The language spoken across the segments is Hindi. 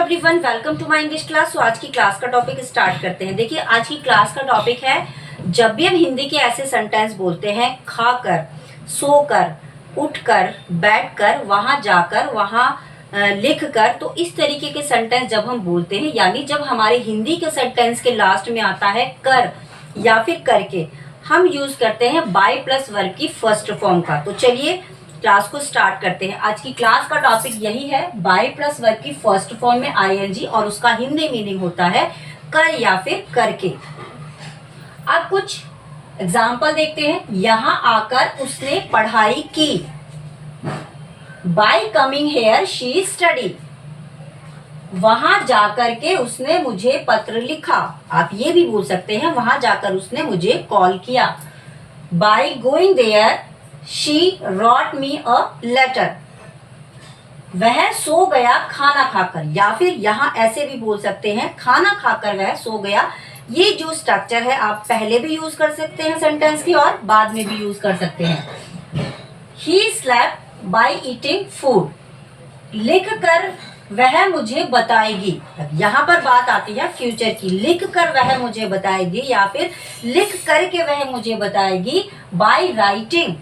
Everyone, welcome to my English class. तो आज की क्लास का टॉपिक स्टार्ट करते हैं। देखिए, आज की क्लास का टॉपिक है जब भी हम हिंदी के ऐसे सेंटेंस बोलते हैं खाकर, सोकर, उठकर, बैठकर, वहां जाकर, वहां लिखकर, तो इस तरीके के सेंटेंस जब हम बोलते हैं, यानी जब हमारे हिंदी के सेंटेंस के लास्ट में आता है कर या फिर करके, हम यूज करते हैं बाय प्लस वर्ब की फर्स्ट फॉर्म का। तो चलिए क्लास को स्टार्ट करते हैं। आज की क्लास का टॉपिक यही है, बाय प्लस वर्ब की फर्स्ट फॉर्म में आईएनजी और उसका हिंदी मीनिंग होता है कर या फिर करके। अब कुछ एग्जाम्पल देखते हैं। यहां आकर उसने पढ़ाई की। Bye coming here she study. वहां जाकर के उसने मुझे पत्र लिखा। आप ये भी बोल सकते हैं, वहां जाकर उसने मुझे कॉल किया। By going there she wrote me a letter. वह सो गया खाना खाकर, या फिर यहां ऐसे भी बोल सकते हैं खाना खाकर वह सो गया। ये जो स्ट्रक्चर है आप पहले भी यूज कर सकते हैं सेंटेंस की और बाद में भी यूज कर सकते हैं। He slept by eating food. लिख कर वह मुझे बताएगी। यहाँ पर बात आती है फ्यूचर की। लिख कर वह मुझे बताएगी या फिर लिख करके वह मुझे बताएगी। By writing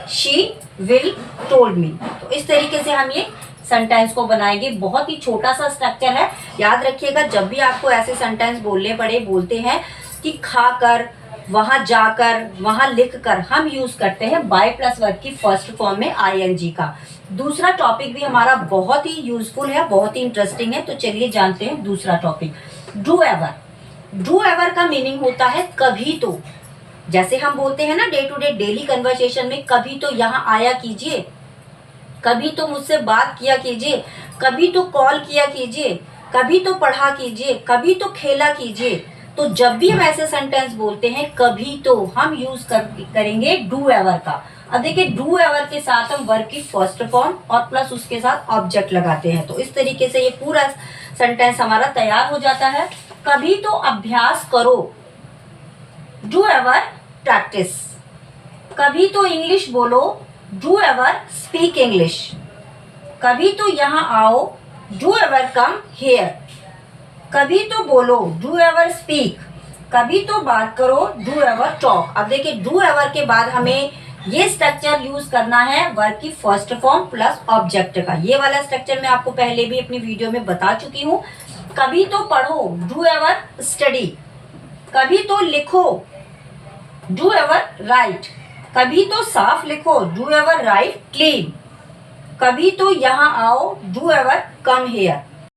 she will told me. तो इस तरीके से हम ये सेंटेंस को बनाएंगे। बहुत ही छोटा सा स्ट्रक्चर है, याद रखिएगा। जब भी आपको ऐसे सेंटेंस बोलने पड़े, बोलते हैं कि खाकर, वहां जाकर, वहां लिखकर, हम यूज करते हैं बाय प्लस वर्ब की फर्स्ट फॉर्म में आईएनजी का। दूसरा टॉपिक भी हमारा बहुत ही यूजफुल है, बहुत ही इंटरेस्टिंग है। तो चलिए जानते हैं दूसरा topic, do ever. Do ever का मीनिंग होता है कभी तो। जैसे हम बोलते हैं ना day to day daily conversation में, कभी तो यहाँ आया कीजिए, कभी तो मुझसे बात किया कीजिए, कभी तो कॉल किया कीजिए, कभी तो पढ़ा कीजिए, कभी तो खेला कीजिए। तो जब भी हम ऐसे सेंटेंस बोलते हैं कभी तो, हम यूज करेंगे डू एवर का। अब देखिए, डू एवर के साथ हम वर्ब की फर्स्ट फॉर्म और प्लस उसके साथ ऑब्जेक्ट लगाते हैं। तो इस तरीके से ये पूरा सेंटेंस हमारा तैयार हो जाता है। कभी तो अभ्यास करो, डू एवर प्रैक्टिस। कभी तो इंग्लिश बोलो, डू एवर स्पीक इंग्लिश। कभी तो यहाँ आओ, डू एवर कम हियर। कभी तो बोलो, डू एवर स्पीक। कभी तो बात करो, डू एवर टॉक। अब देखिए, डू एवर के बाद हमें ये स्ट्रक्चर यूज करना है वर्ब की फर्स्ट फॉर्म प्लस ऑब्जेक्ट का। ये वाला स्ट्रक्चर मैं आपको पहले भी अपनी वीडियो में बता चुकी हूँ। कभी तो पढ़ो, डू एवर स्टडी। कभी तो लिखो, डू एवर राइट। कभी तो साफ लिखो, डू एवर राइट क्लीन। कभी तो यहाँ आओ, डू एवर कम हियर।